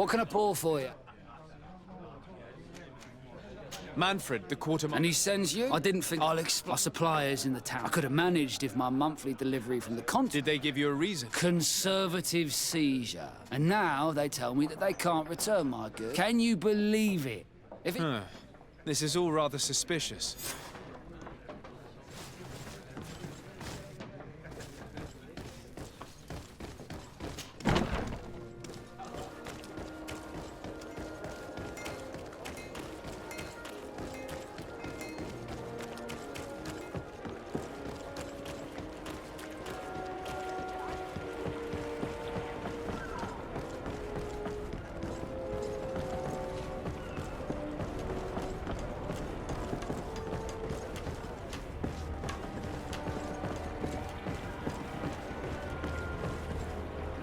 What can I pour for you? Manfred, the quartermaster. And he sends you? I didn't think I'll explain. Our suppliers in the town. I could have managed if my monthly delivery from the continent. Did they give you a reason? Conservative seizure. And now they tell me that they can't return my goods. Can you believe it? If it... This is all rather suspicious.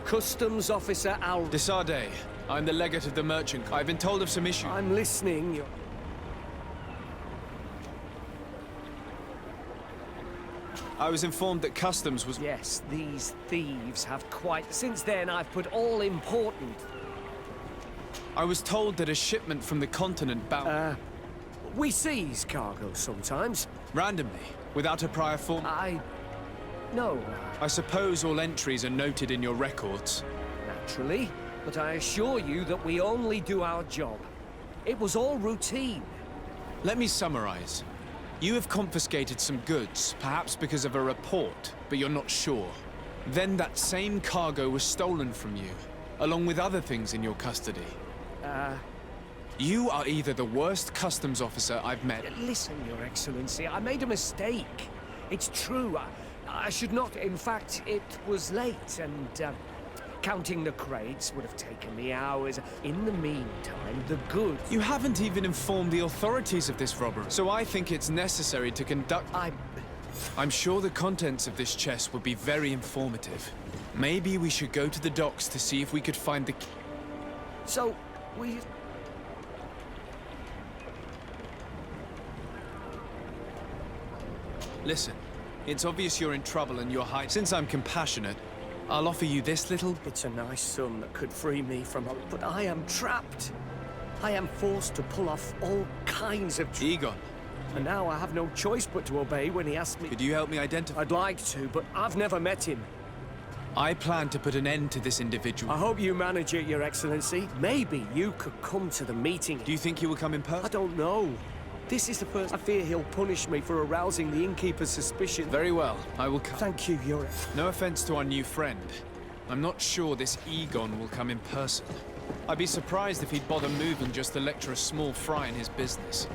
Customs Officer Alric. Desarde, I'm the legate of the merchant. I've been told of some issues. I'm listening. I was informed that customs was... Yes, these thieves have quite... Since then, I've put all important... I was told that a shipment from the continent bound... We seize cargo sometimes. randomly, without a prior form... No. I suppose all entries are noted in your records. Naturally, but I assure you that we only do our job. It was all routine. Let me summarize. You have confiscated some goods, perhaps because of a report, but you're not sure. Then that same cargo was stolen from you, along with other things in your custody. You are either the worst customs officer I've met... Listen, Your Excellency, I made a mistake. It's true. I should not. In fact, it was late, and counting the crates would have taken me hours. In the meantime, the goods... You haven't even informed the authorities of this robbery, so I think it's necessary to conduct... I'm sure the contents of this chest would be very informative. Maybe we should go to the docks to see if we could find the... So, we... Listen, it's obvious you're in trouble and you're hiding. Since I'm compassionate, I'll offer you this little... It's a nice sum that could free me from... But I am trapped. I am forced to pull off all kinds of... Egon. And now I have no choice but to obey when he asks me... Could you help me identify... I'd like to, but I've never met him. I plan to put an end to this individual. I hope you manage it, Your Excellency. Maybe you could come to the meeting. Do you think he will come in person? I don't know. This is the first... I fear he'll punish me for arousing the innkeeper's suspicion. Very well, I will come. Thank you, Your... No offense to our new friend. I'm not sure this Egon will come in person. I'd be surprised if he'd bother moving just to lecture a small fry in his business.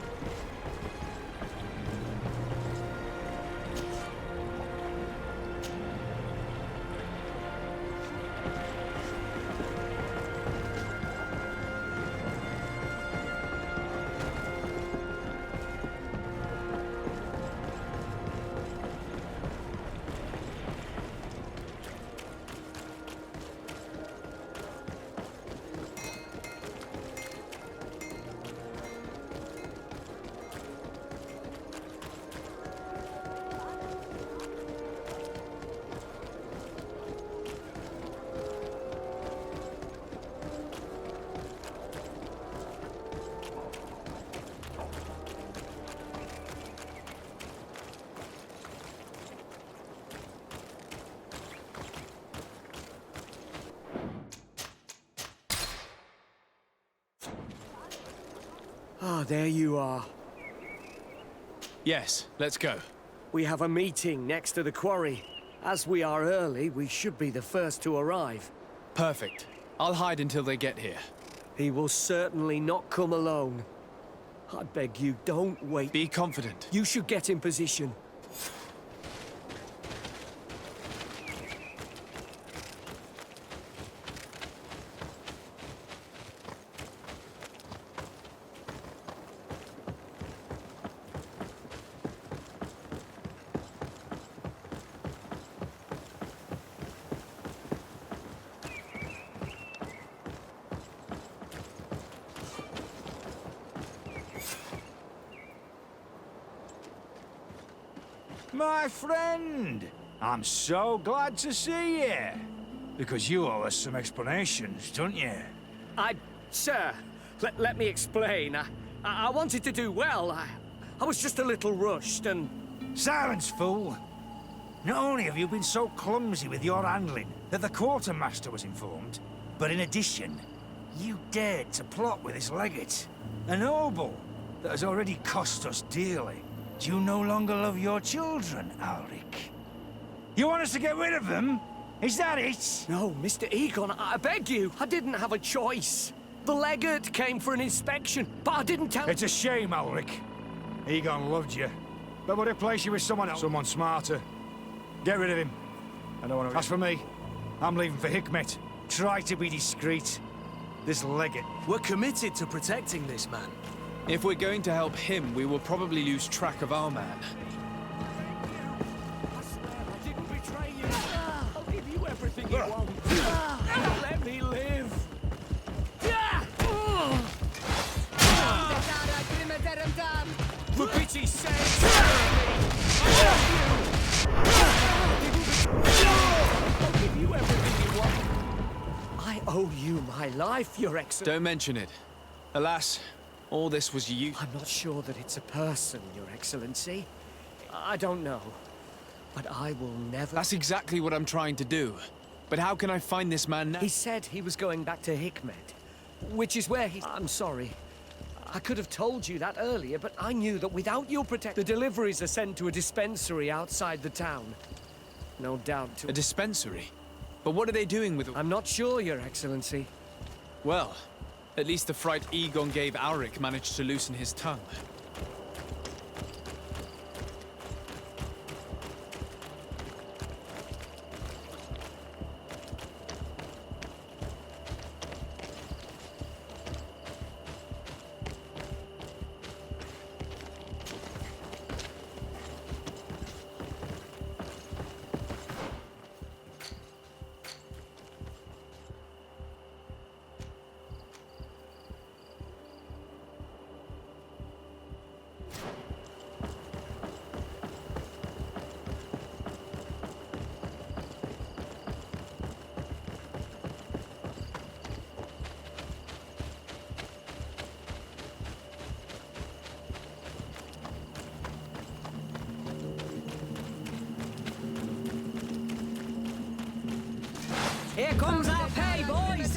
Ah, there you are. Yes, let's go. We have a meeting next to the quarry. As we are early, we should be the first to arrive. Perfect. I'll hide until they get here. He will certainly not come alone. I beg you, don't wait. Be confident. You should get in position. My friend, I'm so glad to see you. Because you owe us some explanations, don't you? Sir, let me explain. I wanted to do well. I was just a little rushed and... Silence, fool! Not only have you been so clumsy with your handling that the quartermaster was informed, but in addition, you dared to plot with this legate. A noble that has already cost us dearly. Do you no longer love your children, Alric? You want us to get rid of them? Is that it? No, Mr. Egon, I beg you. I didn't have a choice. The legate came for an inspection, but I didn't tell... It's a shame, Alric. Egon loved you, but would replace you with someone else. Someone smarter. Get rid of him. I don't want to... As for me, I'm leaving for Hikmet. Try to be discreet. This legate... We're committed to protecting this man. If we're going to help him, we will probably lose track of our man. I swear I didn't betray you. I'll give you everything you want. Let me live. For pity's sake, I'll give you everything you want. I owe you my life, Your Excellency. Don't mention it. Alas, all this was you. I'm not sure that it's a person, Your Excellency. I don't know. But I will never... That's exactly what I'm trying to do. But how can I find this man now? He said he was going back to Hikmet, which is where he... I'm sorry. I could have told you that earlier, but I knew that without your protection... The deliveries are sent to a dispensary outside the town. No doubt to... A dispensary? But what are they doing with it? I'm not sure, Your Excellency. Well, at least the fright Egon gave Alric managed to loosen his tongue. Here comes our pay, boys!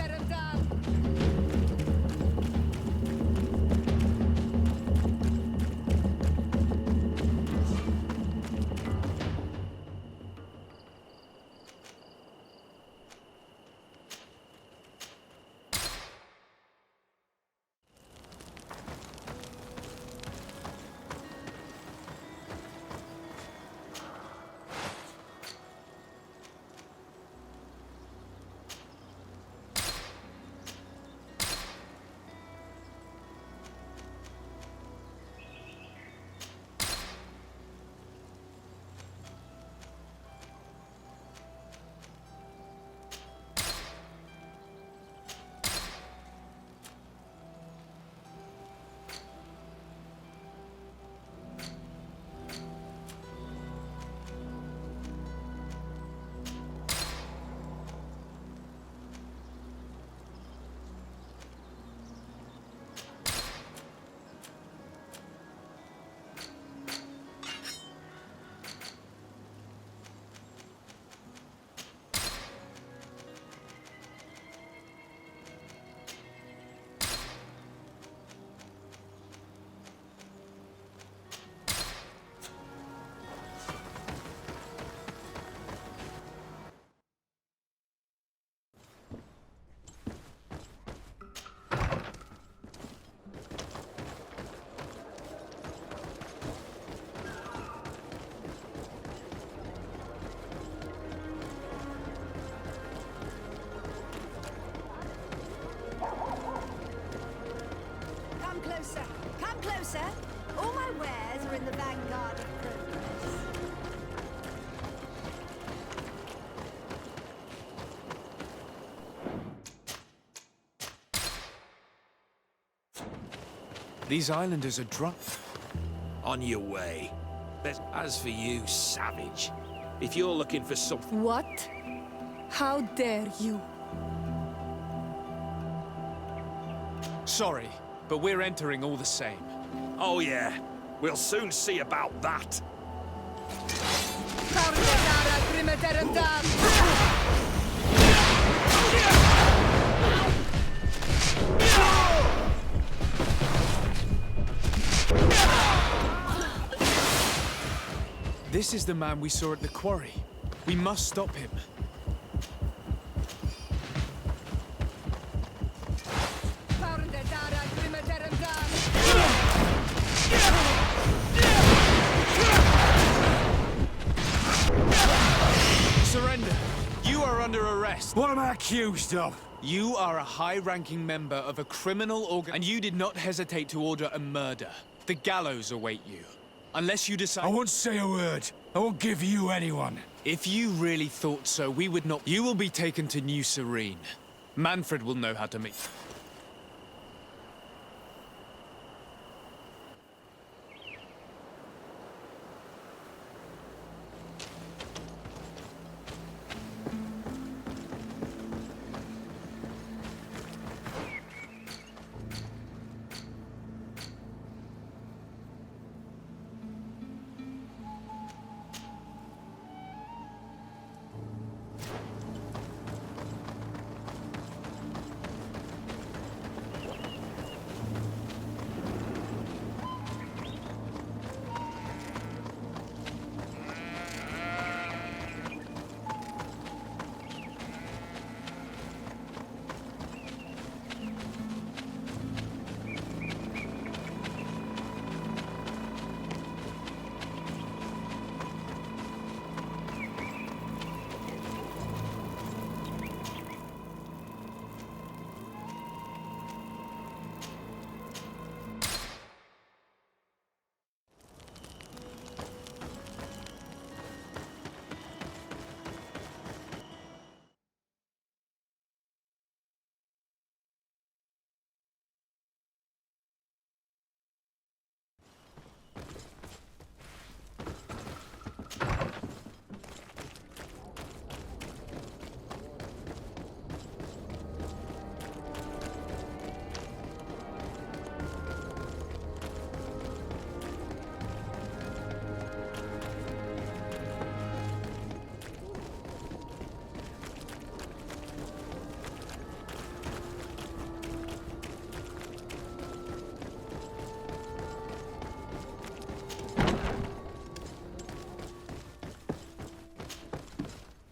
Closer! Come closer! All my wares are in the vanguard of progress. These islanders are drunk. On your way. As for you, savage, if you're looking for something... What? How dare you? Sorry, but we're entering all the same. Oh yeah, we'll soon see about that. This is the man we saw at the quarry. We must stop him. Surrender. You are under arrest. What am I accused of? You are a high-ranking member of a criminal organ, and you did not hesitate to order a murder. The gallows await you. Unless you decide... I won't say a word. I won't give you anyone. If you really thought so, we would not... You will be taken to New Serene. Manfred will know how to make...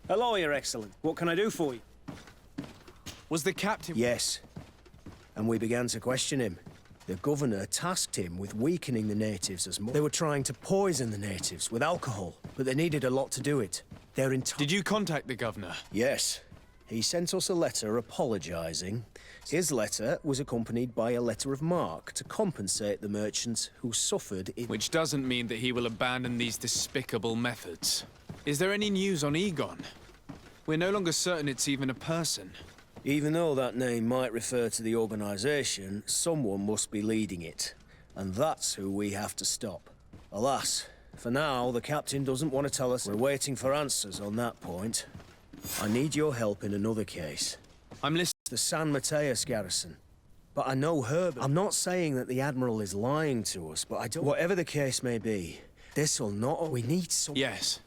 Hello, Your Excellence. What can I do for you? Was the captain... Yes. And we began to question him. The governor tasked him with weakening the natives as much. They were trying to poison the natives with alcohol, but they needed a lot to do it. Their entire... Did you contact the governor? Yes. He sent us a letter apologizing. His letter was accompanied by a letter of marque to compensate the merchants who suffered in... Which doesn't mean that he will abandon these despicable methods. Is there any news on Egon? We're no longer certain it's even a person. Even though that name might refer to the organization, someone must be leading it. And that's who we have to stop. Alas, for now, the captain doesn't want to tell us. We're waiting for answers on that point. I need your help in another case. I'm listening. The San Mateus garrison. But I know Herbert. I'm not saying that the Admiral is lying to us, but I don't... Whatever the case may be, this'll not... We need some... Yes.